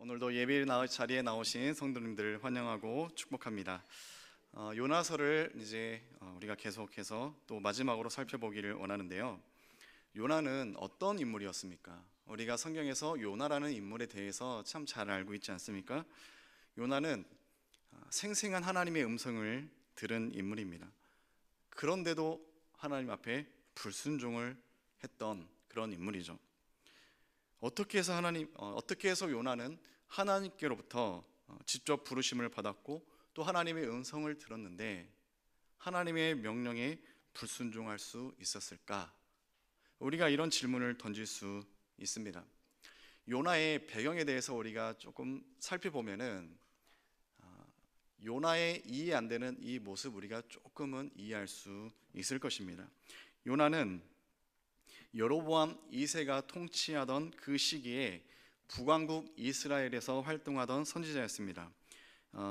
오늘도 예배 자리에 나오신 성도님들 환영하고 축복합니다. 요나서를 이제 우리가 계속해서 또 마지막으로 살펴보기를 원하는데요. 요나는 어떤 인물이었습니까? 우리가 성경에서 요나라는 인물에 대해서 참 잘 알고 있지 않습니까? 요나는 생생한 하나님의 음성을 들은 인물입니다. 그런데도 하나님 앞에 불순종을 했던 그런 인물이죠. 어떻게 해서 요나는 하나님께로부터 직접 부르심을 받았고 또 하나님의 음성을 들었는데 하나님의 명령에 불순종할 수 있었을까? 우리가 이런 질문을 던질 수 있습니다. 요나의 배경에 대해서 우리가 조금 살펴보면은 요나의 이해 안 되는 이 모습 우리가 조금은 이해할 수 있을 것입니다. 요나는 여로보암 2세가 통치하던 그 시기에 북왕국 이스라엘에서 활동하던 선지자였습니다.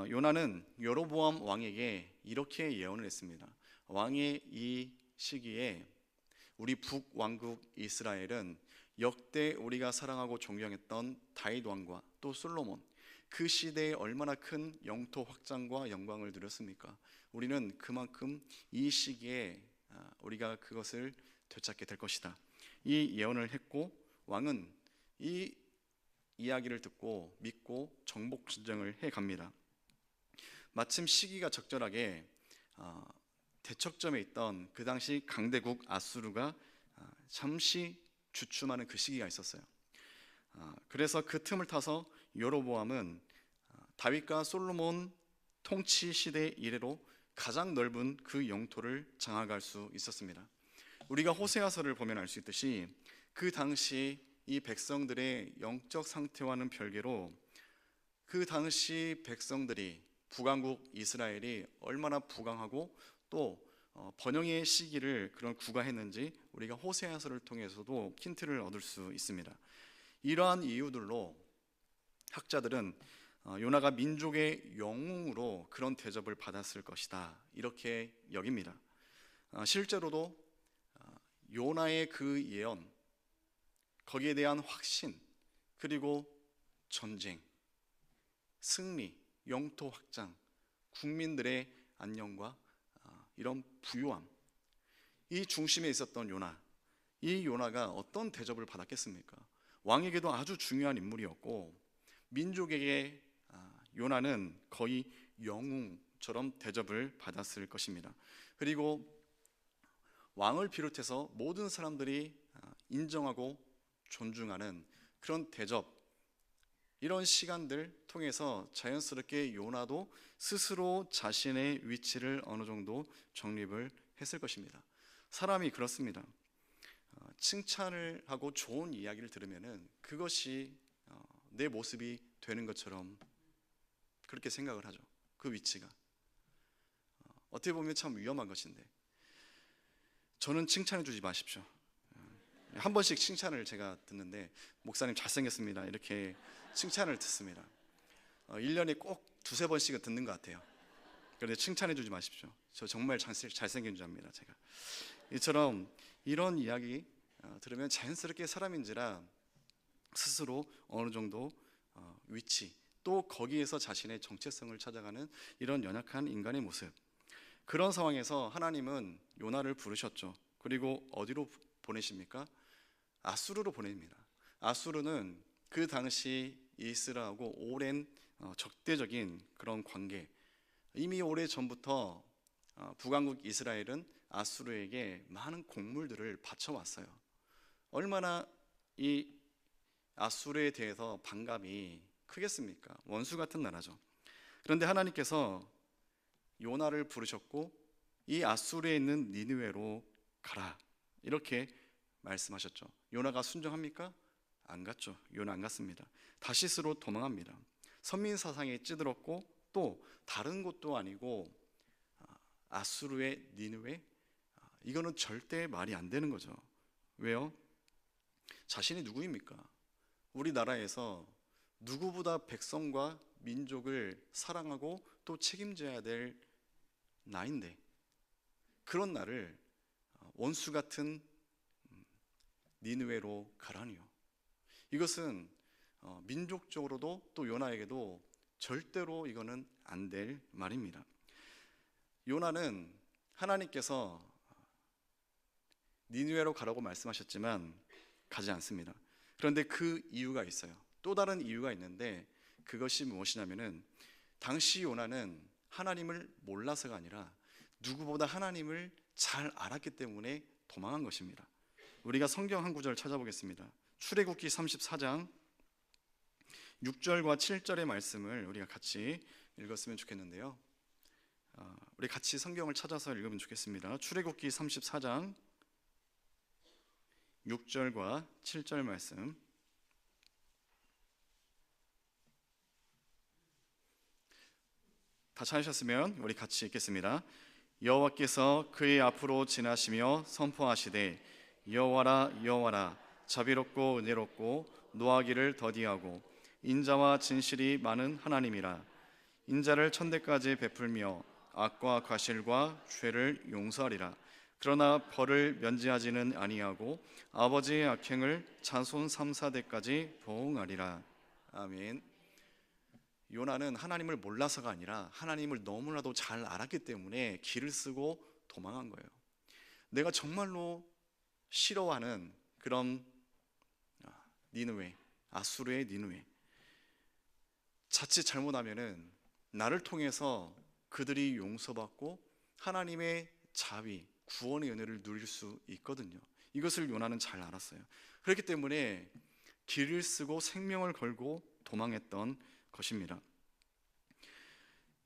요나는 여로보암 왕에게 이렇게 예언을 했습니다. 왕의 이 시기에 우리 북왕국 이스라엘은 역대 우리가 사랑하고 존경했던 다윗 왕과 또 솔로몬, 그 시대에 얼마나 큰 영토 확장과 영광을 누렸습니까? 우리는 그만큼 이 시기에 우리가 그것을 되찾게 될 것이다. 이 예언을 했고 왕은 이 이야기를 듣고 믿고 정복 전쟁을 해갑니다. 마침 시기가 적절하게 대척점에 있던 그 당시 강대국 아수르가 잠시 주춤하는 그 시기가 있었어요. 그래서 그 틈을 타서 여로보암은 다윗과 솔로몬 통치 시대 이래로 가장 넓은 그 영토를 장악할 수 있었습니다. 우리가 호세아서를 보면 알 수 있듯이 그 당시 이 백성들의 영적 상태와는 별개로 그 당시 백성들이 북왕국 이스라엘이 얼마나 부강하고 또 번영의 시기를 그런 구가했는지 우리가 호세아서를 통해서도 힌트를 얻을 수 있습니다. 이러한 이유들로 학자들은 요나가 민족의 영웅으로 그런 대접을 받았을 것이다 이렇게 여깁니다. 실제로도 요나의 그 예언, 거기에 대한 확신, 그리고 전쟁, 승리, 영토 확장, 국민들의 안녕과 이런 부유함, 이 중심에 있었던 요나, 이 요나가 어떤 대접을 받았겠습니까? 왕에게도 아주 중요한 인물이었고 민족에게 요나는 거의 영웅처럼 대접을 받았을 것입니다. 그리고 왕을 비롯해서 모든 사람들이 인정하고 존중하는 그런 대접, 이런 시간들 통해서 자연스럽게 요나도 스스로 자신의 위치를 어느 정도 정립을 했을 것입니다. 사람이 그렇습니다. 칭찬을 하고 좋은 이야기를 들으면은 그것이 내 모습이 되는 것처럼 그렇게 생각을 하죠. 그 위치가 어떻게 보면 참 위험한 것인데, 저는 칭찬해 주지 마십시오. 한 번씩 칭찬을 제가 듣는데 목사님 잘생겼습니다 이렇게 칭찬을 듣습니다. 1년에 꼭 두세 번씩은 듣는 것 같아요. 그런데 칭찬해 주지 마십시오. 저 정말 잘생긴 줄 압니다. 제가 이처럼 이런 이야기 들으면 자연스럽게 사람인지라 스스로 어느 정도 위치, 또 거기에서 자신의 정체성을 찾아가는 이런 연약한 인간의 모습, 그런 상황에서 하나님은 요나를 부르셨죠. 그리고 어디로 보내십니까? 아수르로 보냅니다. 아수르는 그 당시 이스라엘하고 오랜 적대적인 그런 관계, 이미 오래 전부터 북왕국 이스라엘은 아수르에게 많은 곡물들을 바쳐왔어요. 얼마나 이 아수르에 대해서 반감이 크겠습니까? 원수 같은 나라죠. 그런데 하나님께서 요나를 부르셨고 이 아수르에 있는 니느웨로 가라 이렇게 말씀하셨죠. 요나가 순종합니까? 안 갔죠. 요나 안 갔습니다. 다시스로 도망합니다. 선민사상에 찌들었고 또 다른 곳도 아니고 아수르의 니느웨, 이거는 절대 말이 안 되는 거죠. 왜요? 자신이 누구입니까? 우리나라에서 누구보다 백성과 민족을 사랑하고 또 책임져야 될 나인데 그런 나를 원수 같은 니느웨로 가라니요. 이것은 민족적으로도 또 요나에게도 절대로 이거는 안 될 말입니다. 요나는 하나님께서 니느웨로 가라고 말씀하셨지만 가지 않습니다. 그런데 그 이유가 있어요. 또 다른 이유가 있는데 그것이 무엇이냐면은 당시 요나는 하나님을 몰라서가 아니라 누구보다 하나님을 잘 알았기 때문에 도망한 것입니다. 우리가 성경 한 구절 찾아보겠습니다. 출애굽기 34장 6절과 7절의 말씀을 우리가 같이 읽었으면 좋겠는데요. 우리 같이 성경을 찾아서 읽으면 좋겠습니다. 출애굽기 34장 6절과 7절 말씀, 다 찾으셨으면 우리 같이 읽겠습니다. 여호와께서 그의 앞으로 지나시며 선포하시되 여호와라 여호와라 자비롭고 은혜롭고 노하기를 더디하고 인자와 진실이 많은 하나님이라. 인자를 천대까지 베풀며 악과 과실과 죄를 용서하리라. 그러나 벌을 면제하지는 아니하고 아버지의 악행을 자손 3, 4대까지 보응하리라. 아멘. 요나는 하나님을 몰라서가 아니라 하나님을 너무나도 잘 알았기 때문에 길을 쓰고 도망한 거예요. 내가 정말로 싫어하는 그런 니느웨, 아수르의 니느웨, 자칫 잘못하면은 나를 통해서 그들이 용서받고 하나님의 자비, 구원의 은혜를 누릴 수 있거든요. 이것을 요나는 잘 알았어요. 그렇기 때문에 길을 쓰고 생명을 걸고 도망했던 것입니다.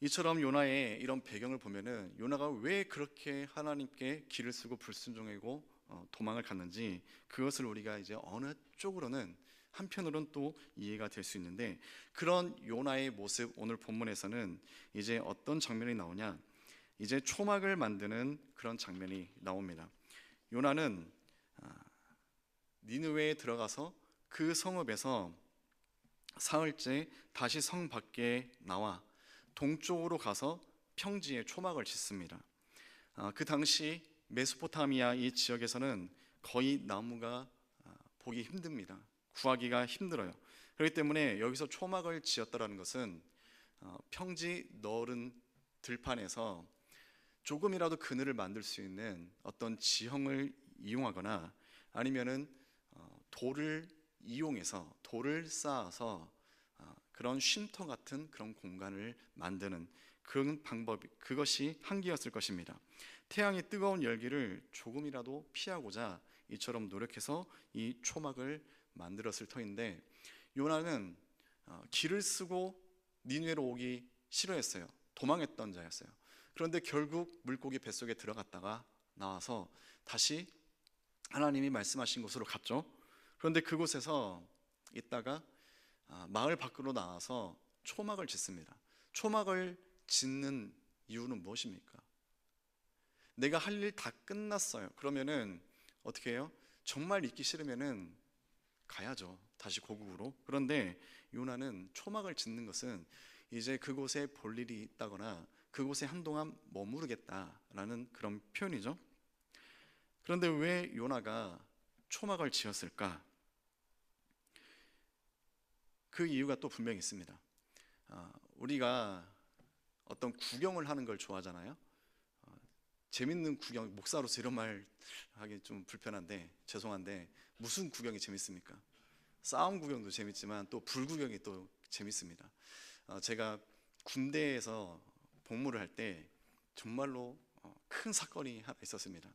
이처럼 요나의 이런 배경을 보면은 요나가 왜 그렇게 하나님께 길을 쓰고 불순종하고 도망을 갔는지 그것을 우리가 이제 어느 쪽으로는 한편으로는 또 이해가 될 수 있는데, 그런 요나의 모습 오늘 본문에서는 이제 어떤 장면이 나오냐, 이제 초막을 만드는 그런 장면이 나옵니다. 요나는 니느웨에 들어가서 그 성읍에서 사흘째 다시 성 밖에 나와 동쪽으로 가서 평지에 초막을 짓습니다. 그 당시 메소포타미아 이 지역에서는 거의 나무가 보기 힘듭니다. 구하기가 힘들어요. 그렇기 때문에 여기서 초막을 지었다는 것은 평지 넓은 들판에서 조금이라도 그늘을 만들 수 있는 어떤 지형을 이용하거나 아니면은 돌을 이용해서 돌을 쌓아서 그런 쉼터 같은 그런 공간을 만드는 그런 방법이, 그것이 한계였을 것입니다. 태양의 뜨거운 열기를 조금이라도 피하고자 이처럼 노력해서 이 초막을 만들었을 터인데, 요나는 길을 쓰고 니느웨로 오기 싫어했어요. 도망했던 자였어요. 그런데 결국 물고기 뱃속에 들어갔다가 나와서 다시 하나님이 말씀하신 곳으로 갔죠. 그런데 그곳에서 있다가 마을 밖으로 나와서 초막을 짓습니다. 초막을 짓는 이유는 무엇입니까? 내가 할 일 다 끝났어요. 그러면은 어떻게 해요? 정말 있기 싫으면은 가야죠. 다시 고국으로. 그런데 요나는 초막을 짓는 것은 이제 그곳에 볼 일이 있다거나 그곳에 한동안 머무르겠다라는 그런 표현이죠. 그런데 왜 요나가 초막을 지었을까? 그 이유가 또 분명히 있습니다. 우리가 어떤 구경을 하는 걸 좋아하잖아요. 재밌는 구경, 목사로서 이런 말 하기 좀 불편한데 죄송한데 무슨 구경이 재밌습니까? 싸움 구경도 재밌지만 또 불구경이 또 재밌습니다. 제가 군대에서 복무를 할 때 정말로 큰 사건이 하나 있었습니다.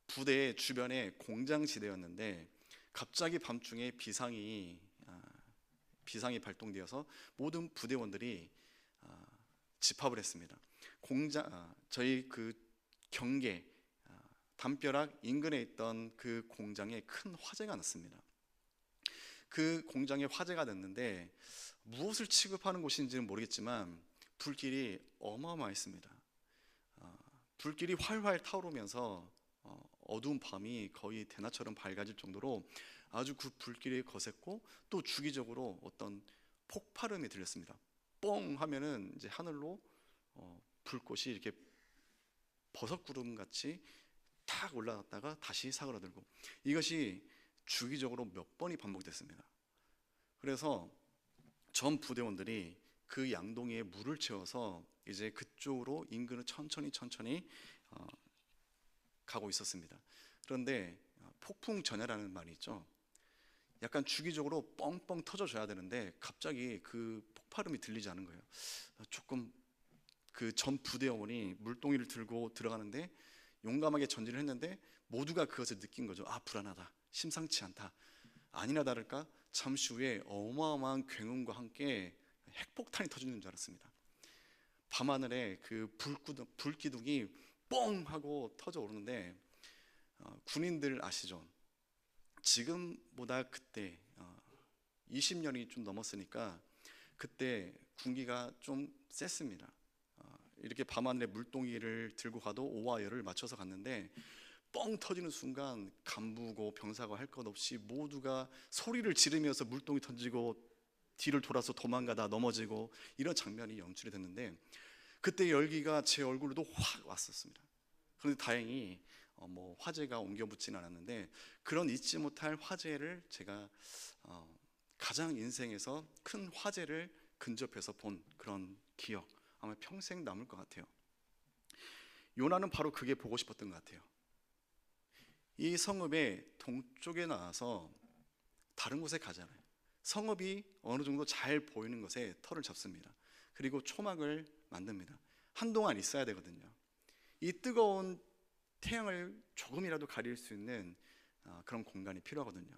부대 주변에 공장지대였는데 갑자기 밤중에 비상이 발동되어서 모든 부대원들이 집합을 했습니다. 저희 그 경계 담벼락 인근에 있던 그 공장에 큰 화재가 났습니다. 그 공장에 화재가 났는데 무엇을 취급하는 곳인지는 모르겠지만 불길이 어마어마했습니다. 불길이 활활 타오르면서 어두운 밤이 거의 대낮처럼 밝아질 정도로 아주 그 불길이 거셌고, 또 주기적으로 어떤 폭발음이 들렸습니다. 뻥 하면은 이제 하늘로 불꽃이 이렇게 버섯구름 같이 탁 올라갔다가 다시 사그라들고, 이것이 주기적으로 몇 번이 반복됐습니다. 그래서 전 부대원들이 그 양동이에 물을 채워서 이제 그쪽으로 인근을 천천히 가고 있었습니다. 그런데 폭풍 전야라는 말이 있죠. 약간 주기적으로 뻥뻥 터져줘야 되는데 갑자기 그 폭발음이 들리지 않은 거예요. 조금 그 전 부대원이 물동이를 들고 들어가는데 용감하게 전진을 했는데 모두가 그것을 느낀 거죠. 아, 불안하다, 심상치 않다. 아니나 다를까 잠시 후에 어마어마한 굉음과 함께 핵폭탄이 터지는 줄 알았습니다. 밤하늘에 그 불기둥이 뻥 하고 터져 오르는데 군인들 아시죠? 지금보다 그때 20년이 좀 넘었으니까 그때 군기가 좀 셌습니다. 이렇게 밤하늘에 물동이를 들고 가도 오와 열을 맞춰서 갔는데 뻥 터지는 순간 간부고 병사고 할 것 없이 모두가 소리를 지르면서 물동이 던지고 뒤를 돌아서 도망가다 넘어지고 이런 장면이 연출이 됐는데 그때 열기가 제 얼굴로도 확 왔었습니다. 그런데 다행히 뭐 화재가 옮겨 붙지는 않았는데 그런 잊지 못할 화재를 제가 가장 인생에서 큰 화재를 근접해서 본 그런 기억 아마 평생 남을 것 같아요. 요나는 바로 그게 보고 싶었던 것 같아요. 이 성읍의 동쪽에 나와서 다른 곳에 가잖아요. 성읍이 어느 정도 잘 보이는 곳에 터를 잡습니다. 그리고 초막을 만듭니다. 한동안 있어야 되거든요. 이 뜨거운 태양을 조금이라도 가릴 수 있는 그런 공간이 필요하거든요.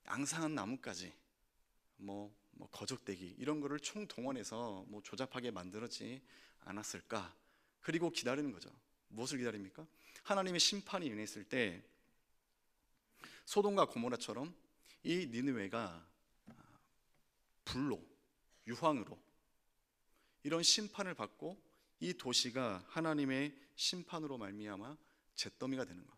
앙상한 나뭇가지, 거적대기 이런 거를 총동원해서 조잡하게 만들었지 않았을까? 그리고 기다리는 거죠. 무엇을 기다립니까? 하나님의 심판이 임했을 때 소돔과 고모라처럼 이 니느웨가 불로, 유황으로 이런 심판을 받고 이 도시가 하나님의 심판으로 말미암아 잿더미가 되는 것.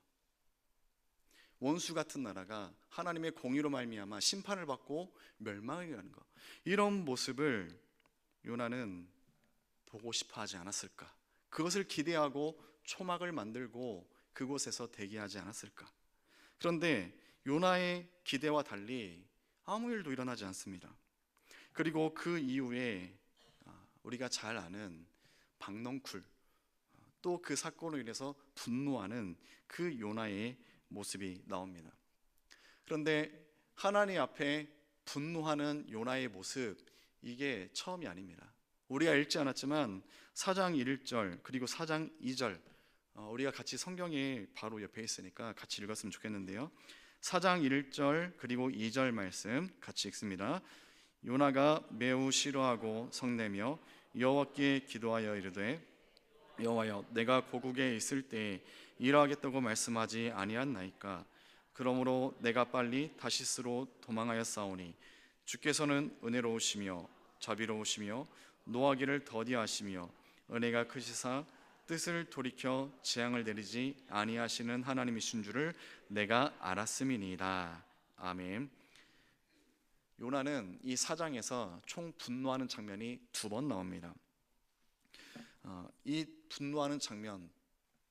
원수 같은 나라가 하나님의 공의로 말미암아 심판을 받고 멸망해 가는 것. 이런 모습을 요나는 보고 싶어 하지 않았을까? 그것을 기대하고 초막을 만들고 그곳에서 대기하지 않았을까? 그런데 요나의 기대와 달리 아무 일도 일어나지 않습니다. 그리고 그 이후에 우리가 잘 아는 박넝쿨, 또 그 사건으로 인해서 분노하는 그 요나의 모습이 나옵니다. 그런데 하나님 앞에 분노하는 요나의 모습, 이게 처음이 아닙니다. 우리가 읽지 않았지만 4장 1절 그리고 4장 2절 우리가 같이 성경이 바로 옆에 있으니까 같이 읽었으면 좋겠는데요. 4장 1절 그리고 2절 말씀 같이 읽습니다. 요나가 매우 싫어하고 성내며 여호와께 기도하여 이르되 여호와여, 내가 고국에 있을 때 일하겠다고 말씀하지 아니하나이까? 그러므로 내가 빨리 다시스로 도망하였사오니 주께서는 은혜로우시며 자비로우시며 노하기를 더디하시며 은혜가 크시사 뜻을 돌이켜 재앙을 내리지 아니하시는 하나님이신 줄을 내가 알았음이니이다. 아멘. 요나는 이 4장에서 총 분노하는 장면이 2번 나옵니다. 이 분노하는 장면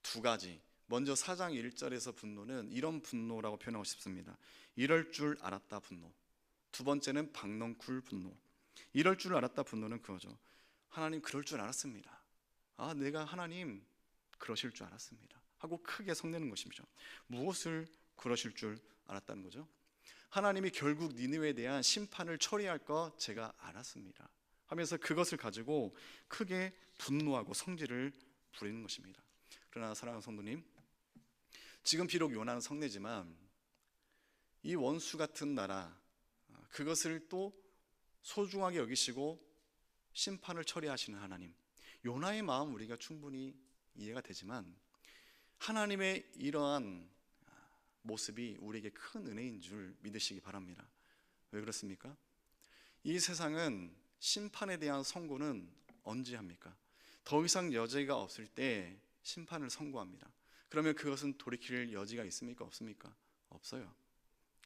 2가지. 먼저 4장 1절에서 분노는 이런 분노라고 표현하고 싶습니다. 이럴 줄 알았다 분노. 두 번째는 박넝쿨 분노. 이럴 줄 알았다 분노는 그거죠. 하나님 그럴 줄 알았습니다. 내가 하나님 그러실 줄 알았습니다 하고 크게 성내는 것이죠. 무엇을 그러실 줄 알았다는 거죠? 하나님이 결국 니느웨에 대한 심판을 처리할 거 제가 알았습니다 하면서 그것을 가지고 크게 분노하고 성질을 부리는 것입니다. 그러나 사랑하는 성도님, 지금 비록 요나는 성내지만 이 원수 같은 나라, 그것을 또 소중하게 여기시고 심판을 처리하시는 하나님, 요나의 마음 우리가 충분히 이해가 되지만 하나님의 이러한 모습이 우리에게 큰 은혜인 줄 믿으시기 바랍니다. 왜 그렇습니까? 이 세상은 심판에 대한 선고는 언제 합니까? 더 이상 여지가 없을 때 심판을 선고합니다. 그러면 그것은 돌이킬 여지가 있습니까? 없습니까? 없어요.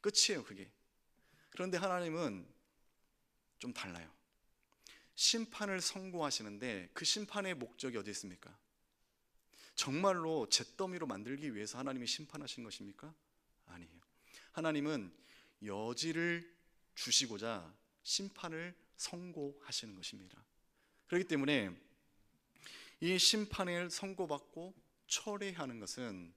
끝이에요, 그게. 그런데 하나님은 좀 달라요. 심판을 선고하시는데 그 심판의 목적이 어디 있습니까? 정말로 잿더미로 만들기 위해서 하나님이 심판하신 것입니까? 아니에요. 하나님은 여지를 주시고자 심판을 선고하시는 것입니다. 그렇기 때문에 이 심판을 선고받고 철회하는 것은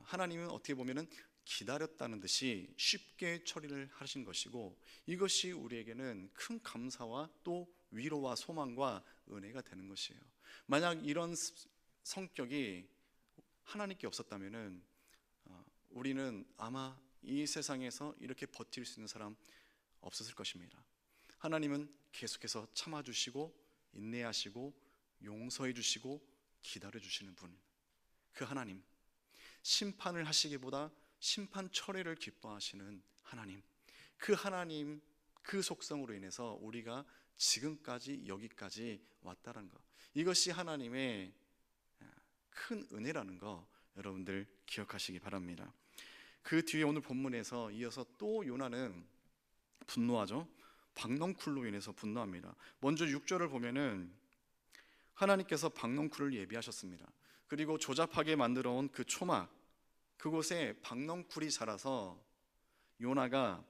하나님은 어떻게 보면은 기다렸다는 듯이 쉽게 처리를 하신 것이고, 이것이 우리에게는 큰 감사와 또 위로와 소망과 은혜가 되는 것이에요. 만약 이런 성격이 하나님께 없었다면은 우리는 아마 이 세상에서 이렇게 버틸 수 있는 사람 없었을 것입니다. 하나님은 계속해서 참아주시고 인내하시고 용서해 주시고 기다려 주시는 분, 그 하나님, 심판을 하시기보다 심판 철회를 기뻐하시는 하나님, 그 하나님, 그 속성으로 인해서 우리가 지금까지 여기까지 왔다는 것, 이것이 하나님의 큰 은혜라는 거 여러분들 기억하시기 바랍니다. 그 뒤에 오늘 본문에서 이어서 또 요나는 분노하죠. 박넝쿨로 인해서 분노합니다. 먼저 6절을 보면은 하나님께서 박넝쿨을 예비하셨습니다. 그리고 조잡하게 만들어 온 그 초막, 그곳에 박넝쿨이 자라서 요나가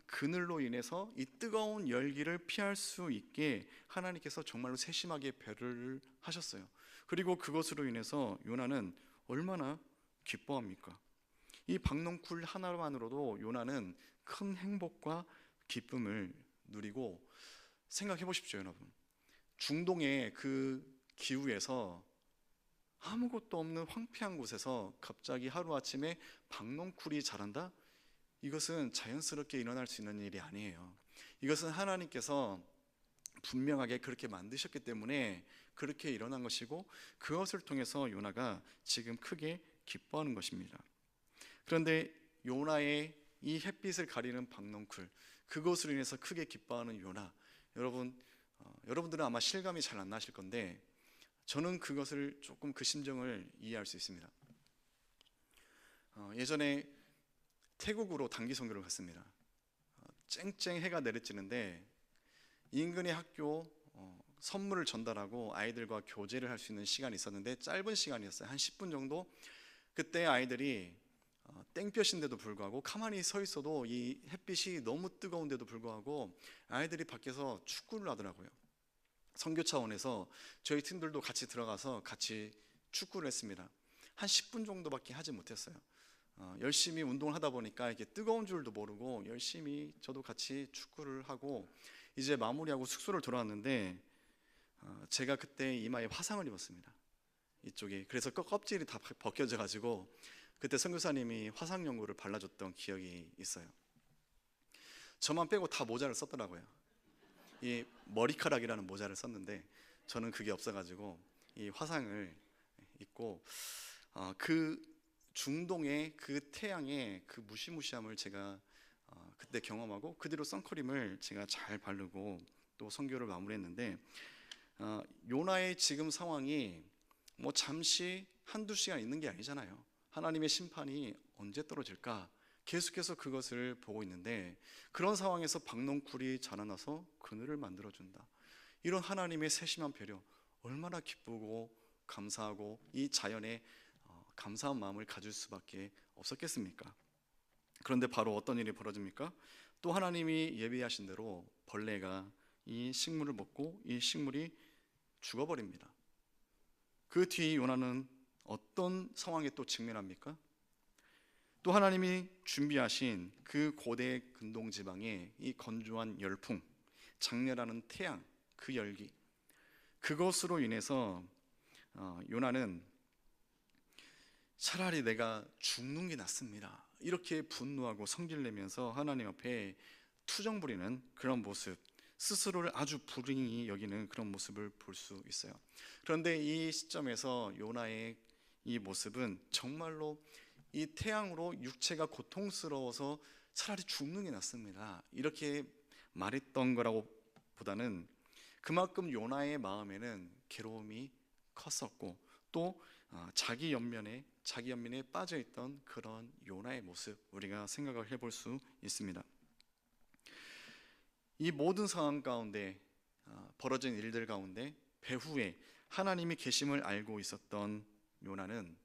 그늘로 인해서 이 뜨거운 열기를 피할 수 있게 하나님께서 정말로 세심하게 배려를 하셨어요. 그리고 그것으로 인해서 요나는 얼마나 기뻐합니까? 이 박넝쿨 하나만으로도 요나는 큰 행복과 기쁨을 누리고, 생각해 보십시오 여러분. 중동의 그 기후에서 아무것도 없는 황폐한 곳에서 갑자기 하루아침에 박넝쿨이 자란다? 이것은 자연스럽게 일어날 수 있는 일이 아니에요. 이것은 하나님께서 분명하게 그렇게 만드셨기 때문에 그렇게 일어난 것이고, 그것을 통해서 요나가 지금 크게 기뻐하는 것입니다. 그런데 요나의 이 햇빛을 가리는 박넝쿨, 그것으로 인해서 크게 기뻐하는 요나, 여러분들은 아마 실감이 잘 안 나실 건데 저는 그것을 조금 그 심정을 이해할 수 있습니다. 예전에 태국으로 단기 선교를 갔습니다. 쨍쨍 해가 내리쬐는데 인근의 학교 선물을 전달하고 아이들과 교제를 할 수 있는 시간이 있었는데 짧은 시간이었어요. 한 10분 정도. 그때 아이들이 땡볕인데도 불구하고 가만히 서 있어도 이 햇빛이 너무 뜨거운데도 불구하고 아이들이 밖에서 축구를 하더라고요. 선교 차원에서 저희 팀들도 같이 들어가서 같이 축구를 했습니다. 한 10분 정도밖에 하지 못했어요. 열심히 운동을 하다 보니까 이게 뜨거운 줄도 모르고 열심히 저도 같이 축구를 하고 이제 마무리하고 숙소를 돌아왔는데 제가 그때 이마에 화상을 입었습니다. 이쪽에. 그래서 껍질이 다 벗겨져 가지고 그때 선교사님이 화상 연고를 발라줬던 기억이 있어요. 저만 빼고 다 모자를 썼더라고요. 이 머리카락이라는 모자를 썼는데 저는 그게 없어가지고 이 화상을 입고 그 중동의 그 태양의 그 무시무시함을 제가 그때 경험하고 그 뒤로 선크림을 제가 잘 바르고 또 선교를 마무리했는데, 요나의 지금 상황이 뭐 잠시 한두 시간 있는 게 아니잖아요. 하나님의 심판이 언제 떨어질까 계속해서 그것을 보고 있는데, 그런 상황에서 박넝쿨이 자라나서 그늘을 만들어준다. 이런 하나님의 세심한 배려, 얼마나 기쁘고 감사하고 이 자연에 감사한 마음을 가질 수밖에 없었겠습니까? 그런데 바로 어떤 일이 벌어집니까? 또 하나님이 예비하신 대로 벌레가 이 식물을 먹고 이 식물이 죽어버립니다. 그 뒤 요나는 어떤 상황에 또 직면합니까? 또 하나님이 준비하신 그 고대 근동 지방의 이 건조한 열풍, 장렬하는 태양, 그 열기, 그것으로 인해서 요나는 차라리 내가 죽는 게 낫습니다, 이렇게 분노하고 성질내면서 하나님 앞에 투정 부리는 그런 모습, 스스로를 아주 불행히 여기는 그런 모습을 볼 수 있어요. 그런데 이 시점에서 요나의 이 모습은 정말로 이 태양으로 육체가 고통스러워서 차라리 죽는 게 낫습니다, 이렇게 말했던 거라고 보다는 그만큼 요나의 마음에는 괴로움이 컸었고 또 자기 연민에 빠져있던 그런 요나의 모습, 우리가 생각을 해볼 수 있습니다. 이 모든 상황 가운데 벌어진 일들 가운데 배후에 하나님이 계심을 알고 있었던 요나는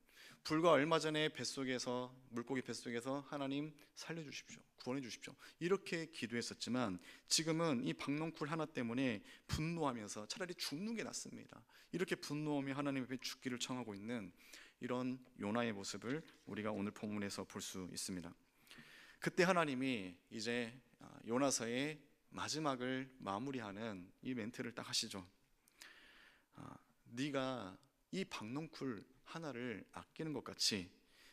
불과 얼마 전에 뱃속에서 물고기 뱃속에서 하나님 살려주십시오, 구원해 주십시오 이렇게 기도했었지만 지금은 이 박넝쿨 하나 때문에 분노하면서 차라리 죽는 게 낫습니다. 이렇게 분노하며 하나님 앞에 죽기를 청하고 있는 이런 요나의 모습을 우리가 오늘 본문에서 볼 수 있습니다. 그때 하나님이 이제 요나서의 마지막을 마무리하는 이 멘트를 딱 하시죠. 네가 이 박넝쿨 하나를 아끼는 것 같이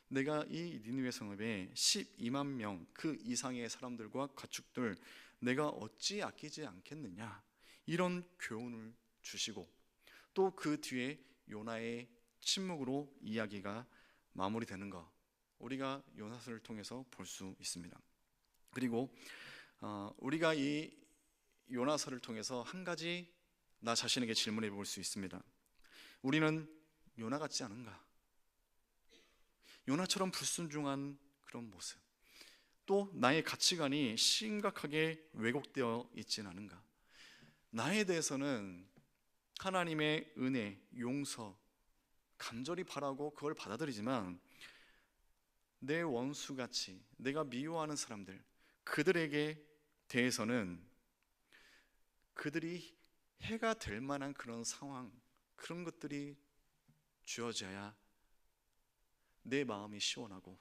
내가 이 니느웨 성읍에 12만 명 그 이상의 사람들과 가축들 내가 어찌 아끼지 않겠느냐, 이런 교훈을 주시고 또 그 뒤에 요나의 침묵으로 이야기가 마무리되는 것, 우리가 요나서를 통해서 볼 수 있습니다. 그리고 우리가 이 요나서를 통해서 한 가지 나 자신에게 질문해 볼 수 있습니다. 우리는 요나 같지 않은가? 요나처럼 불순종한 그런 모습, 또 나의 가치관이 심각하게 왜곡되어 있지는 않은가? 나에 대해서는 하나님의 은혜, 용서 간절히 바라고 그걸 받아들이지만 내 원수같이 내가 미워하는 사람들, 그들에게 대해서는 그들이 해가 될 만한 그런 상황, 그런 것들이 주어져야 내 마음이 시원하고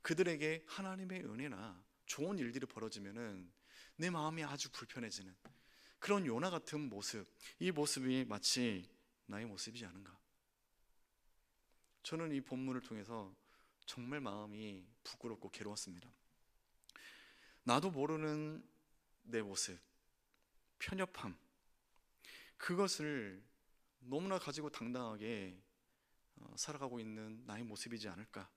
그들에게 하나님의 은혜나 좋은 일들이 벌어지면은 내 마음이 아주 불편해지는 그런 요나 같은 모습, 이 모습이 마치 나의 모습이지 않은가? 저는 이 본문을 통해서 정말 마음이 부끄럽고 괴로웠습니다. 나도 모르는 내 모습, 편협함, 그것을 너무나 가지고 당당하게 살아가고 있는 나의 모습이지 않을까?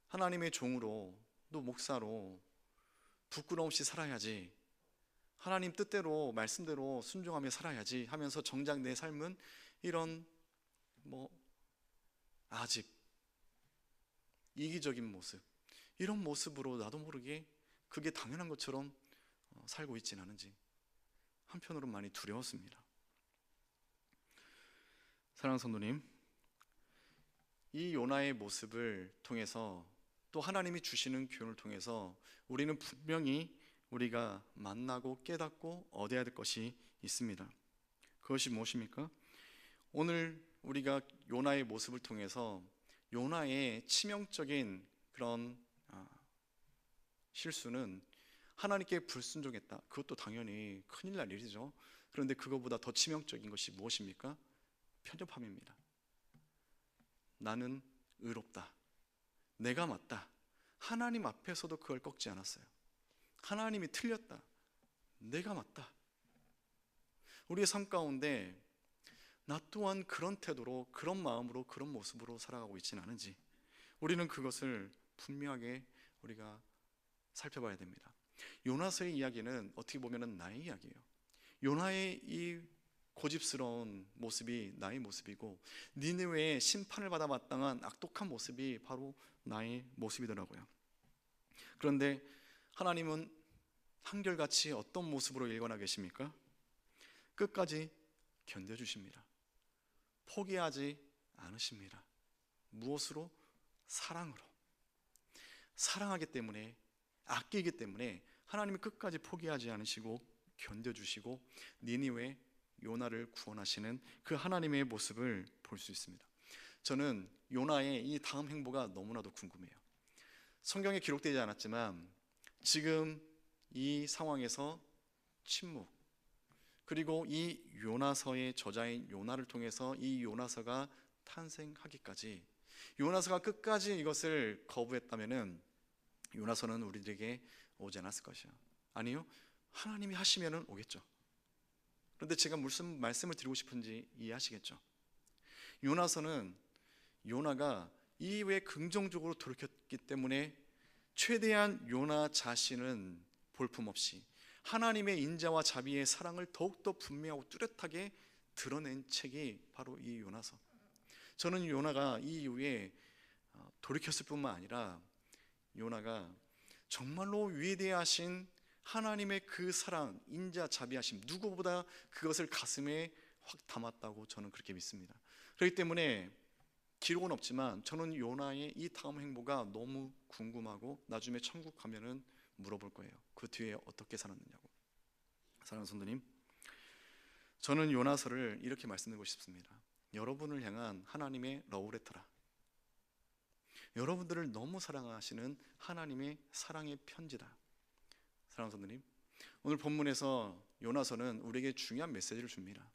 하나님의 종으로 또 목사로 부끄러움 없이 살아야지, 하나님 뜻대로 말씀대로 순종하며 살아야지 하면서 정작 내 삶은 이런 아집, 이기적인 모습, 이런 모습으로 나도 모르게 그게 당연한 것처럼 살고 있진 않은지 한편으로 많이 두려웠습니다. 사랑하는 성도님, 이 요나의 모습을 통해서 또 하나님이 주시는 교훈을 통해서 우리는 분명히 우리가 만나고 깨닫고 얻어야 될 것이 있습니다. 그것이 무엇입니까? 오늘 우리가 요나의 모습을 통해서 요나의 치명적인 그런 실수는 하나님께 불순종했다, 그것도 당연히 큰일 날 일이죠. 그런데 그것보다 더 치명적인 것이 무엇입니까? 편협함입니다. 나는 의롭다, 내가 맞다, 하나님 앞에서도 그걸 꺾지 않았어요. 하나님이 틀렸다, 내가 맞다. 우리의 삶 가운데 나 또한 그런 태도로, 그런 마음으로, 그런 모습으로 살아가고 있지는 않은지 우리는 그것을 분명하게 우리가 살펴봐야 됩니다. 요나서의 이야기는 어떻게 보면 나의 이야기예요. 요나의 이 고집스러운 모습이 나의 모습이고 니느웨의 심판을 받아 마땅한 악독한 모습이 바로 나의 모습이더라고요. 그런데 하나님은 한결같이 어떤 모습으로 일관하고 계십니까? 끝까지 견뎌주십니다. 포기하지 않으십니다. 무엇으로? 사랑으로. 사랑하기 때문에, 아끼기 때문에 하나님이 끝까지 포기하지 않으시고 견뎌주시고 니느웨 요나를 구원하시는 그 하나님의 모습을 볼 수 있습니다. 저는 요나의 이 다음 행보가 너무나도 궁금해요. 성경에 기록되지 않았지만 지금 이 상황에서 침묵, 그리고 이 요나서의 저자인 요나를 통해서 이 요나서가 탄생하기까지, 요나서가 끝까지 이것을 거부했다면은 요나서는 우리들에게 오지 않았을 것이야. 아니요, 하나님이 하시면은 오겠죠. 그런데 제가 무슨 말씀을 드리고 싶은지 이해하시겠죠? 요나서는 요나가 이후에 긍정적으로 돌이켰기 때문에 최대한 요나 자신은 볼품없이 하나님의 인자와 자비의 사랑을 더욱더 분명하고 뚜렷하게 드러낸 책이 바로 이 요나서. 저는 요나가 이 이후에 돌이켰을 뿐만 아니라 요나가 정말로 위대하신 하나님의 그 사랑, 인자, 자비하심, 누구보다 그것을 가슴에 확 담았다고 저는 그렇게 믿습니다. 그렇기 때문에 기록은 없지만 저는 요나의 이 다음 행보가 너무 궁금하고 나중에 천국 가면은 물어볼 거예요. 그 뒤에 어떻게 살았느냐고. 사랑하는 성도님, 저는 요나서를 이렇게 말씀드리고 싶습니다. 여러분을 향한 하나님의 러브레터라. 여러분들을 너무 사랑하시는 하나님의 사랑의 편지다. 사랑하는 성도님, 오늘 본문에서 요나서는 우리에게 중요한 메시지를 줍니다.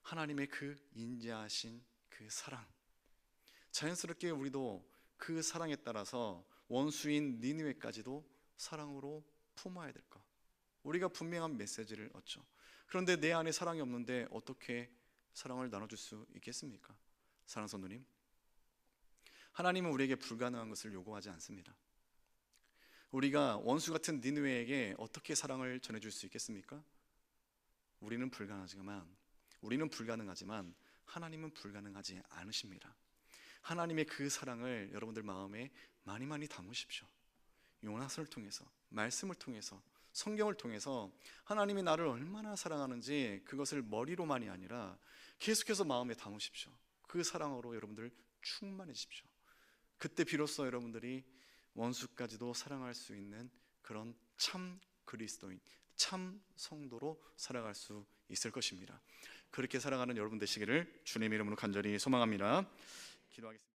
하나님의 그 인자하신 그 사랑, 자연스럽게 우리도 그 사랑에 따라서 원수인 니느웨까지도 사랑으로 품어야 될 것, 우리가 분명한 메시지를 얻죠. 그런데 내 안에 사랑이 없는데 어떻게 사랑을 나눠줄 수 있겠습니까? 사랑하는 성도님, 하나님은 우리에게 불가능한 것을 요구하지 않습니다. 우리가 원수 같은 니느웨에게 어떻게 사랑을 전해줄 수 있겠습니까? 우리는 불가능하지만 하나님은 불가능하지 않으십니다. 하나님의 그 사랑을 여러분들 마음에 많이 많이 담으십시오. 요나서를 통해서, 말씀을 통해서, 성경을 통해서 하나님이 나를 얼마나 사랑하는지 그것을 머리로만이 아니라 계속해서 마음에 담으십시오. 그 사랑으로 여러분들 충만해지십시오. 그때 비로소 여러분들이 원수까지도 사랑할 수 있는 그런 참 그리스도인, 참 성도로 살아갈 수 있을 것입니다. 그렇게 살아가는 여러분 되시기를 주님의 이름으로 간절히 소망합니다. 기도하겠습니다.